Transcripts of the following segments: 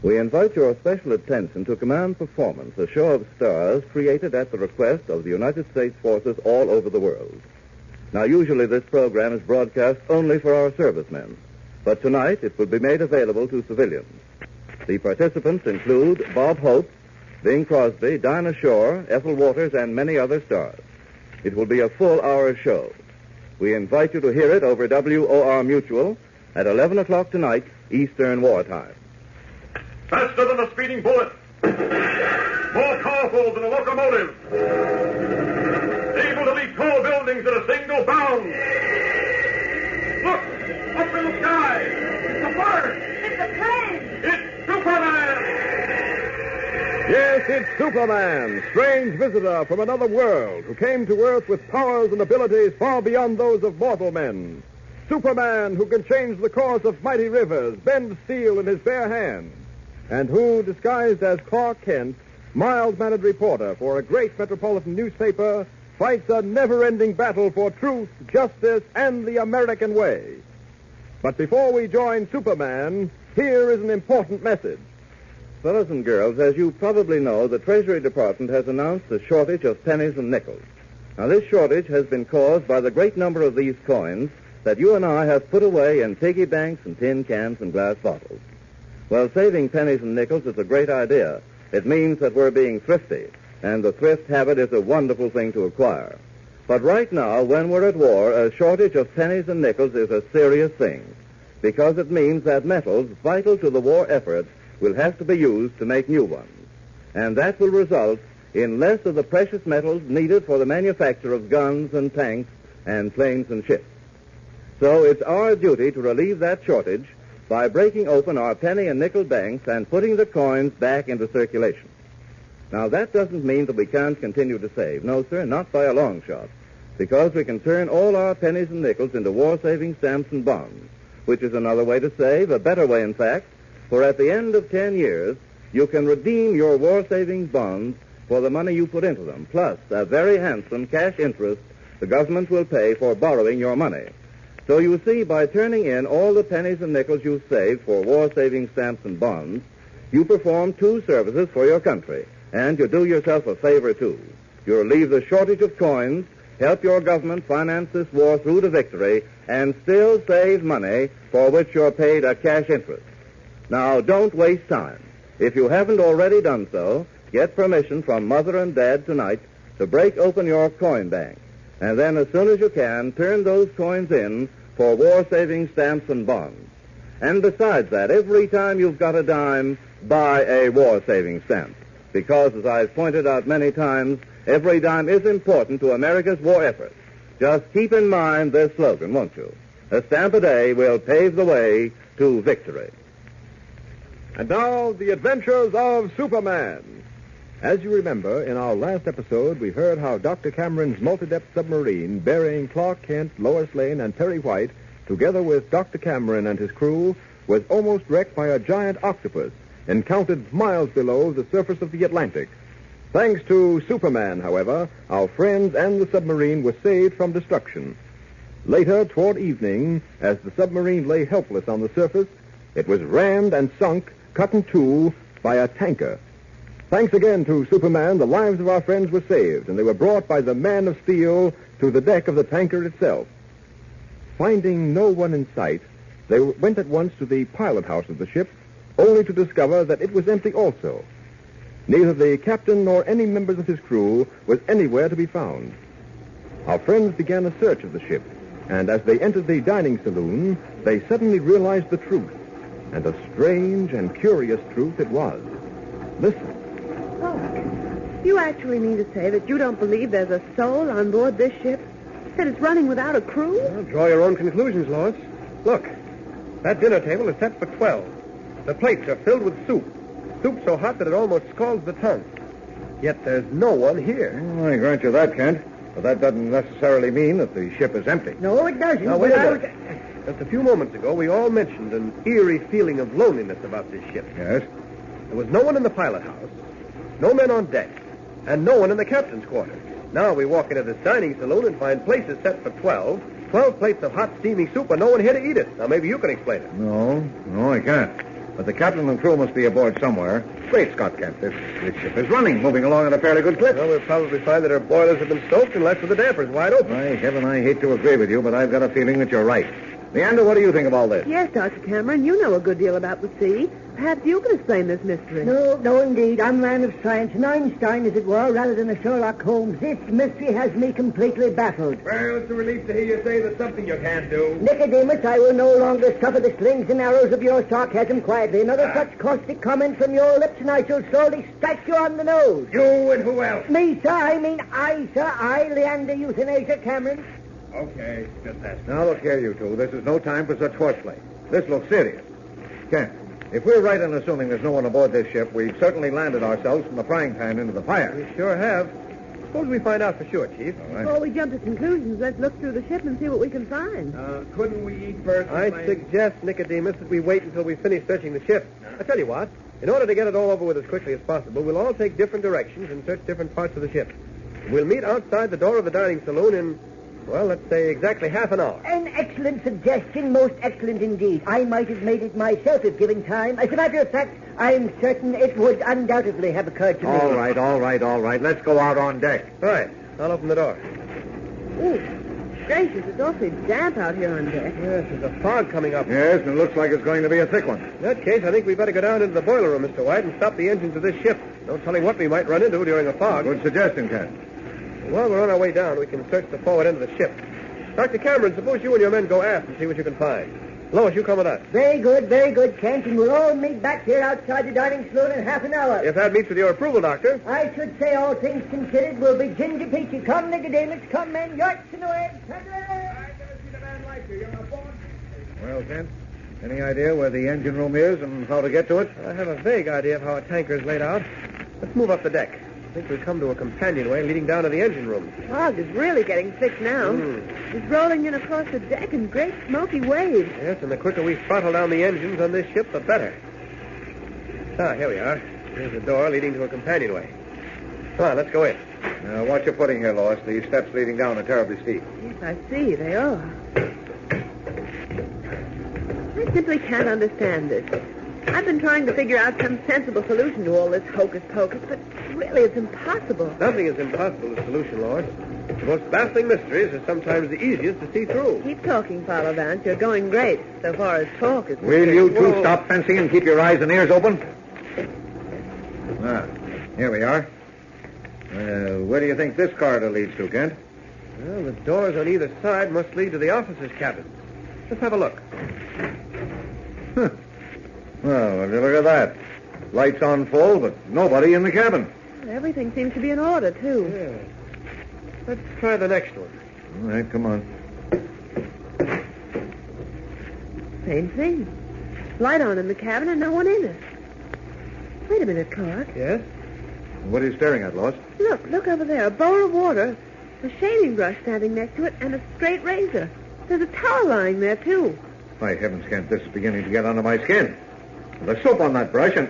We invite your special attention to Command Performance, a show of stars created at the request of the United States forces all over the world. Now, usually this program is broadcast only for our servicemen, but tonight it will be made available to civilians. The participants include Bob Hope, Bing Crosby, Dinah Shore, Ethel Waters, and many other stars. It will be a full-hour show. We invite you to hear it over WOR Mutual at 11 o'clock tonight, Eastern Wartime. Faster than a speeding bullet. More powerful than a locomotive. Able to leap tall buildings at a single bound. Look! Up in the sky! It's a bird! It's a plane! It's Superman! Yes, it's Superman, strange visitor from another world who came to Earth with powers and abilities far beyond those of mortal men. Superman who can change the course of mighty rivers, bend steel in his bare hands, and who, disguised as Clark Kent, mild-mannered reporter for a great metropolitan newspaper, fights a never-ending battle for truth, justice, and the American way. But before we join Superman, here is an important message. Fellows and girls, as you probably know, the Treasury Department has announced a shortage of pennies and nickels. Now, this shortage has been caused by the great number of these coins that you and I have put away in piggy banks and tin cans and glass bottles. Well, saving pennies and nickels is a great idea. It means that we're being thrifty, and the thrift habit is a wonderful thing to acquire. But right now, when we're at war, a shortage of pennies and nickels is a serious thing, because it means that metals vital to the war effort will have to be used to make new ones. And that will result in less of the precious metals needed for the manufacture of guns and tanks and planes and ships. So it's our duty to relieve that shortage by breaking open our penny and nickel banks and putting the coins back into circulation. Now, that doesn't mean that we can't continue to save. No, sir, not by a long shot, because we can turn all our pennies and nickels into war-saving stamps and bonds, which is another way to save, a better way, in fact, for at the end of 10 years, you can redeem your war-saving bonds for the money you put into them, plus a very handsome cash interest the government will pay for borrowing your money. So you see, by turning in all the pennies and nickels you've saved for war-saving stamps and bonds, you perform two services for your country, and you do yourself a favor, too. You relieve the shortage of coins, help your government finance this war through to victory, and still save money for which you're paid a cash interest. Now, don't waste time. If you haven't already done so, get permission from Mother and Dad tonight to break open your coin bank. And then, as soon as you can, turn those coins in for war-saving stamps and bonds. And besides that, every time you've got a dime, buy a war-saving stamp. Because, as I've pointed out many times, every dime is important to America's war effort. Just keep in mind this slogan, won't you? A stamp a day will pave the way to victory. And now, the adventures of Superman. As you remember, in our last episode, we heard how Dr. Cameron's multi-depth submarine bearing Clark Kent, Lois Lane, and Perry White, together with Dr. Cameron and his crew, was almost wrecked by a giant octopus encountered miles below the surface of the Atlantic. Thanks to Superman, however, our friends and the submarine were saved from destruction. Later, toward evening, as the submarine lay helpless on the surface, it was rammed and sunk, cut in two, by a tanker. Thanks again to Superman, the lives of our friends were saved, and they were brought by the Man of Steel to the deck of the tanker itself. Finding no one in sight, they went at once to the pilot house of the ship, only to discover that it was empty also. Neither the captain nor any members of his crew was anywhere to be found. Our friends began a search of the ship, and as they entered the dining saloon, they suddenly realized the truth, and a strange and curious truth it was. Listen. Clark, you actually mean to say that you don't believe there's a soul on board this ship? That it's running without a crew? Well, draw your own conclusions, Lois. Look, that dinner table is set for 12. The plates are filled with soup. Soup so hot that it almost scalds the tongue. Yet there's no one here. Well, I grant you that, Kent. But that doesn't necessarily mean that the ship is empty. No, it doesn't. Now, wait a minute. Just a few moments ago, we all mentioned an eerie feeling of loneliness about this ship. Yes? There was no one in the pilot house, no men on deck, and no one in the captain's quarters. Now we walk into this dining saloon and find places set for 12 plates of hot, steaming soup, and no one here to eat it. Now, maybe you can explain it. No, I can't. But the captain and crew must be aboard somewhere. Great Scott, Kent. This ship is running, moving along at a fairly good clip. Well, we'll probably find that our boilers have been stoked and left with the dampers wide open. By heaven, I hate to agree with you, but I've got a feeling that you're right. Leander, what do you think of all this? Yes, Dr. Cameron, you know a good deal about the sea. Perhaps you can explain this mystery. No, indeed. I'm a man of science, an Einstein, as it were, rather than a Sherlock Holmes. This mystery has me completely baffled. Well, it's a relief to hear you say there's something you can't do. Nicodemus, I will no longer suffer the slings and arrows of your sarcasm quietly. Another such caustic comment from your lips, and I shall slowly strike you on the nose. You and who else? Me, sir. I, Leander Euthanasia Cameron. Okay, just that. Now, look here, you two. This is no time for such horseplay. This looks serious. Kent, if we're right in assuming there's no one aboard this ship, we've certainly landed ourselves from the frying pan into the fire. We sure have. Suppose we find out for sure, Chief. All right. Before we jump to conclusions, let's look through the ship and see what we can find. Couldn't we eat first? I'd suggest, Nicodemus, that we wait until we finish searching the ship. I tell you what, in order to get it all over with as quickly as possible, we'll all take different directions and search different parts of the ship. We'll meet outside the door of the dining saloon in, well, let's say exactly half an hour. An excellent suggestion, most excellent indeed. I might have made it myself if given time. As a matter of fact, I'm certain it would undoubtedly have occurred to me. All right. Let's go out on deck. Right. I'll open the door. Ooh, gracious, it's awfully damp out here on deck. Yes, there's a fog coming up. Yes, and it looks like it's going to be a thick one. In that case, I think we better go down into the boiler room, Mr. White, and stop the engines of this ship. No telling what we might run into during a fog. Good suggestion, Kent. While we're on our way down, we can search the forward end of the ship. Dr. Cameron, suppose you and your men go aft and see what you can find. Lois, you come with us. Very good, Kent, and we'll all meet back here outside the dining saloon in half an hour. If that meets with your approval, Doctor. I should say, all things considered, we'll be ginger peachy. Come, Nicodemus, come, men, yachts and away. Well, Kent, any idea where the engine room is and how to get to it? I have a vague idea of how a tanker is laid out. Let's move up the deck. I think we've come to a companionway leading down to the engine room. The fog is really getting thick now. It's rolling in across the deck in great smoky waves. Yes, and the quicker we throttle down the engines on this ship, the better. Here we are. Here's the door leading to a companionway. Come on, let's go in. Now, watch your footing here, Lois. These steps leading down are terribly steep. Yes, I see. They are. I simply can't understand this. I've been trying to figure out some sensible solution to all this hocus-pocus, but really it's impossible. Nothing is impossible as a solution, Lord. The most baffling mysteries are sometimes the easiest to see through. Keep talking, Father Vance. You're going great, so far as talk is Will you two stop fencing and keep your eyes and ears open? Here we are. Where do you think this corridor leads to, Kent? Well, the doors on either side must lead to the officers' cabins. Let's have a look. Well, would you look at that. Lights on full, but nobody in the cabin. Everything seems to be in order, too. Yeah. Let's try the next one. All right, come on. Same thing. Light on in the cabin and no one in it. Wait a minute, Clark. Yes? What are you staring at, Lois? Look over there. A bowl of water, a shaving brush standing next to it, and a straight razor. There's a towel lying there, too. By heavens, Kent, this is beginning to get under my skin. There's soap on that brush, and...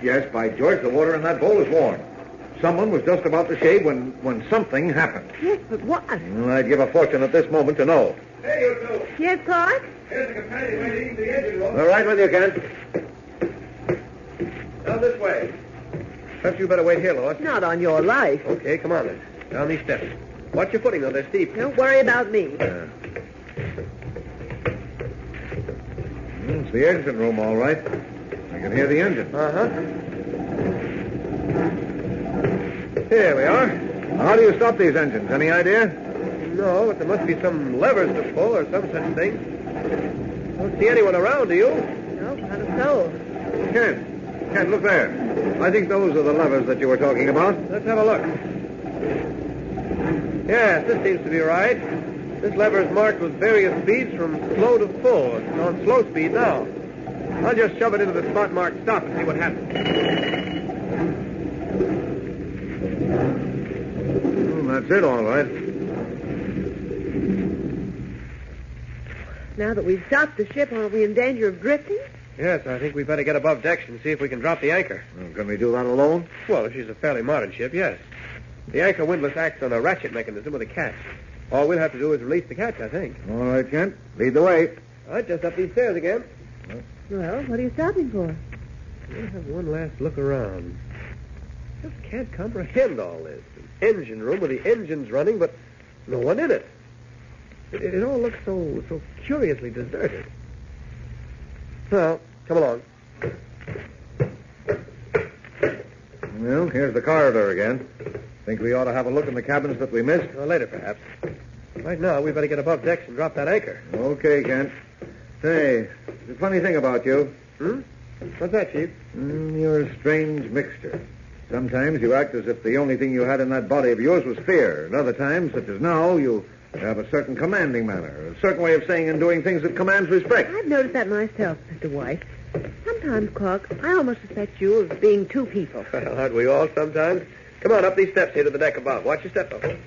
Yes, by George, the water in that bowl is warm. Someone was just about to shave when something happened. Yes, but what? Well, I'd give a fortune at this moment to know. Hey, you two. Yes, Clark? Here's the companionway leading to the engine room. All right with you, Kent. Down this way. Perhaps you better wait here, Lois. Not on your life. Okay, come on then. Down these steps. Watch your footing, though. They're steep. Don't worry about me. It's the engine room, all right. I can hear the engine. Uh-huh. Here we are. How do you stop these engines? Any idea? No, but there must be some levers to pull or some such thing. Don't see anyone around, do you? No, not a soul. Kent, look there. I think those are the levers that you were talking about. Let's have a look. Yes, this seems to be right. This lever is marked with various speeds from slow to full. It's on slow speed now. I'll just shove it into the spot marked stop and see what happens. That's it, all right. Now that we've stopped the ship, aren't we in danger of drifting? Yes, I think we better get above decks and see if we can drop the anchor. Well, can we do that alone? Well, if she's a fairly modern ship, yes. The anchor windlass acts on a ratchet mechanism with a catch. All we'll have to do is release the catch, I think. All right, Kent. Lead the way. All right, just up these stairs again. Well, what are you stopping for? We'll have one last look around. Just can't comprehend all this. An engine room with the engines running, but no one in it. It all looks so curiously deserted. Well, come along. Well, here's the corridor again. Think we ought to have a look in the cabins that we missed? Well, later, perhaps. Right now, we better get above decks and drop that anchor. Okay, Kent. Say, there's a funny thing about you. What's that, Chief? You're a strange mixture. Sometimes you act as if the only thing you had in that body of yours was fear. And other times, such as now, you have a certain commanding manner, a certain way of saying and doing things that commands respect. I've noticed that myself, Mr. White. Sometimes, Clark, I almost suspect you of being two people. Well, aren't we all sometimes? Come on, up these steps here to the deck above. Watch your step, though.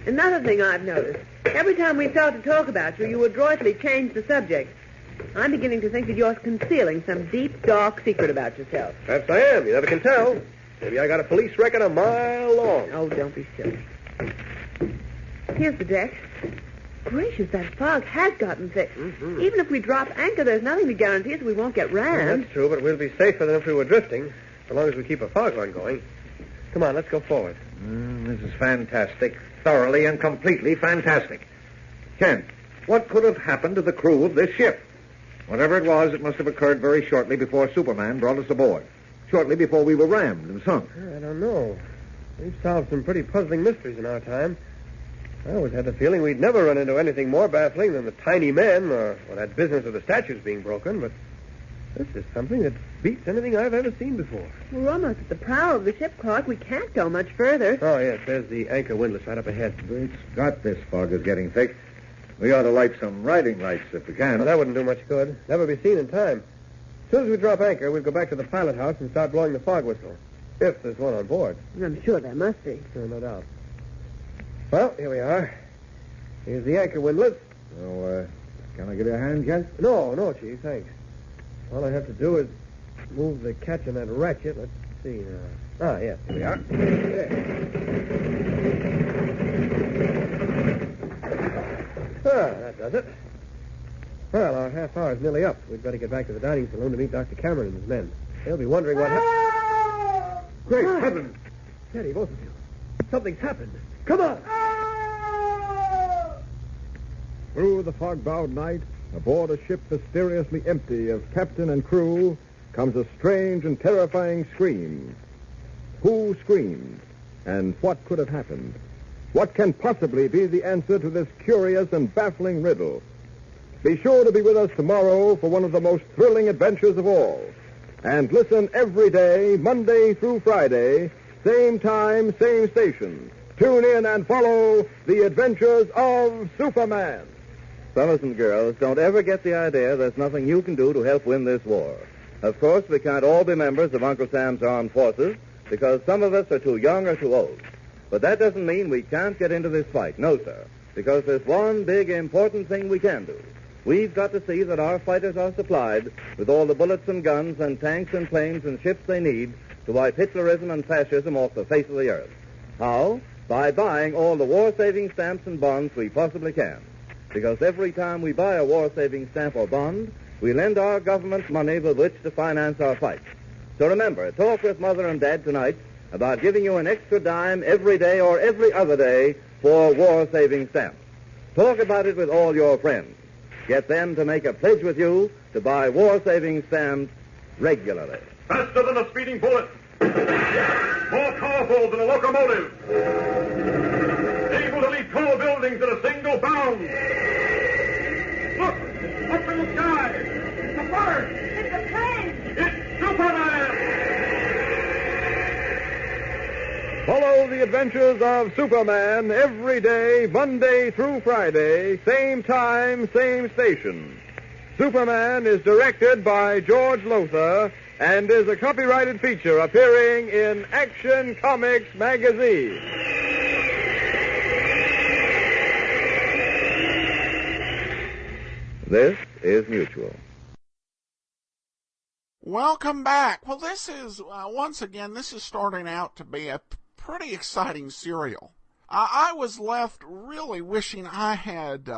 Another thing I've noticed. Every time we start to talk about you, you adroitly change the subject. I'm beginning to think that you're concealing some deep, dark secret about yourself. Perhaps I am. You never can tell. Maybe I got a police record a mile long. Oh, don't be silly. Here's the deck. Gracious, that fog has gotten thick. Mm-hmm. Even if we drop anchor, there's nothing to guarantee us we won't get rammed. Well, that's true, but we'll be safer than if we were drifting, so long as we keep a foghorn going. Come on, let's go forward. This is fantastic. Thoroughly and completely fantastic. Kent, what could have happened to the crew of this ship? Whatever it was, it must have occurred very shortly before Superman brought us aboard. Shortly before we were rammed and sunk. I don't know. We've solved some pretty puzzling mysteries in our time. I always had the feeling we'd never run into anything more baffling than the tiny men or that business of the statues being broken, but this is something that beats anything I've ever seen before. We're almost at the prow of the ship, Clark. We can't go much further. Oh, yes, there's the anchor windlass right up ahead. Great Scott, this fog is getting thick. We ought to light some riding lights if we can. Well, that wouldn't do much good. Never be seen in time. As soon as we drop anchor, we'll go back to the pilot house and start blowing the fog whistle. If there's one on board. I'm sure there must be. No doubt. Well, here we are. Here's the anchor windlass. So, can I give you a hand, Kent? No, Chief, thanks. All I have to do is move the catch on that ratchet. Let's see now. Yes, here we are. That does it. Well, our half hour's nearly up. We'd better get back to the dining saloon to meet Dr. Cameron and his men. They'll be wondering what happened. Great heavens! Teddy, both of you. Something's happened. Come on! Through the fog-bowed night, aboard a ship mysteriously empty of captain and crew, comes a strange and terrifying scream. Who screamed? And what could have happened? What can possibly be the answer to this curious and baffling riddle? Be sure to be with us tomorrow for one of the most thrilling adventures of all. And listen every day, Monday through Friday, same time, same station. Tune in and follow the adventures of Superman. Fellas and girls, don't ever get the idea there's nothing you can do to help win this war. Of course, we can't all be members of Uncle Sam's Armed Forces because some of us are too young or too old. But that doesn't mean we can't get into this fight. No, sir. Because there's one big important thing we can do. We've got to see that our fighters are supplied with all the bullets and guns and tanks and planes and ships they need to wipe Hitlerism and fascism off the face of the earth. How? By buying all the war-saving stamps and bonds we possibly can. Because every time we buy a war-saving stamp or bond, we lend our government money with which to finance our fight. So remember, talk with Mother and Dad tonight about giving you an extra dime every day or every other day for war-saving stamps. Talk about it with all your friends. Get them to make a pledge with you to buy war-saving stamps regularly. Faster than a speeding bullet. More powerful than a locomotive. Able to leap tall buildings at a single bound. Look! Up in the sky! It's a bird! It's a plane! It's Superman! Follow the adventures of Superman every day, Monday through Friday, same time, same station. Superman is directed by George Lothar and is a copyrighted feature appearing in Action Comics magazine. This is Mutual. Welcome back. Well, this is, once again, this is starting out to be a pretty exciting serial. I was left really wishing I had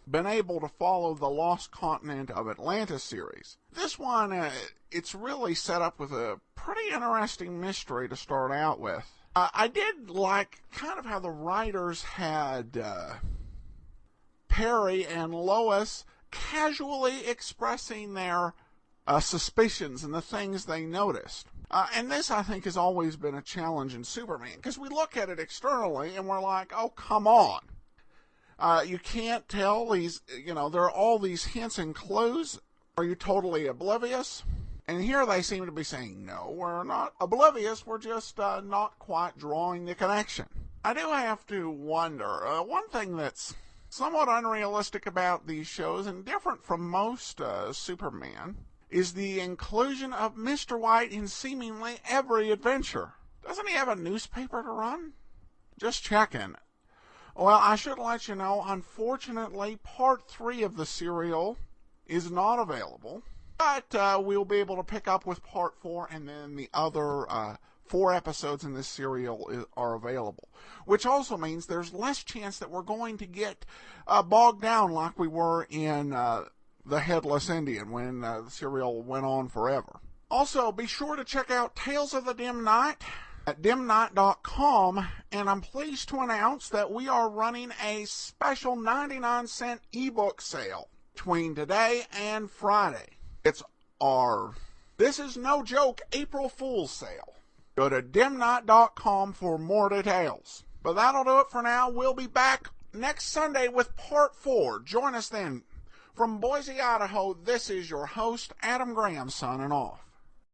been able to follow the Lost Continent of Atlantis series. This one, it's really set up with a pretty interesting mystery to start out with. I did like kind of how the writers had Perry and Lois casually expressing their suspicions and the things they noticed. And this, I think, has always been a challenge in Superman, because we look at it externally and we're like, oh, come on. You can't tell these, there are all these hints and clues. Are you totally oblivious? And here they seem to be saying, no, we're not oblivious, we're just not quite drawing the connection. I do have to wonder, one thing that's somewhat unrealistic about these shows and different from most Superman is the inclusion of Mr. White in seemingly every adventure. Doesn't he have a newspaper to run? Just checking. Well, I should let you know, unfortunately, part 3 of the serial is not available. But we'll be able to pick up with part 4, and then the other 4 episodes in this serial are available. Which also means there's less chance that we're going to get bogged down like we were in The Headless Indian when the serial went on forever. Also, be sure to check out Tales of the Dim Night at dimnight.com, and I'm pleased to announce that we are running a special 99-cent ebook sale between today and Friday. It's our, this is no joke, April Fool's sale. Go to dimnight.com for more details. But that'll do it for now. We'll be back next Sunday with part 4. Join us then. From Boise, Idaho, this is your host, Adam Graham, signing off.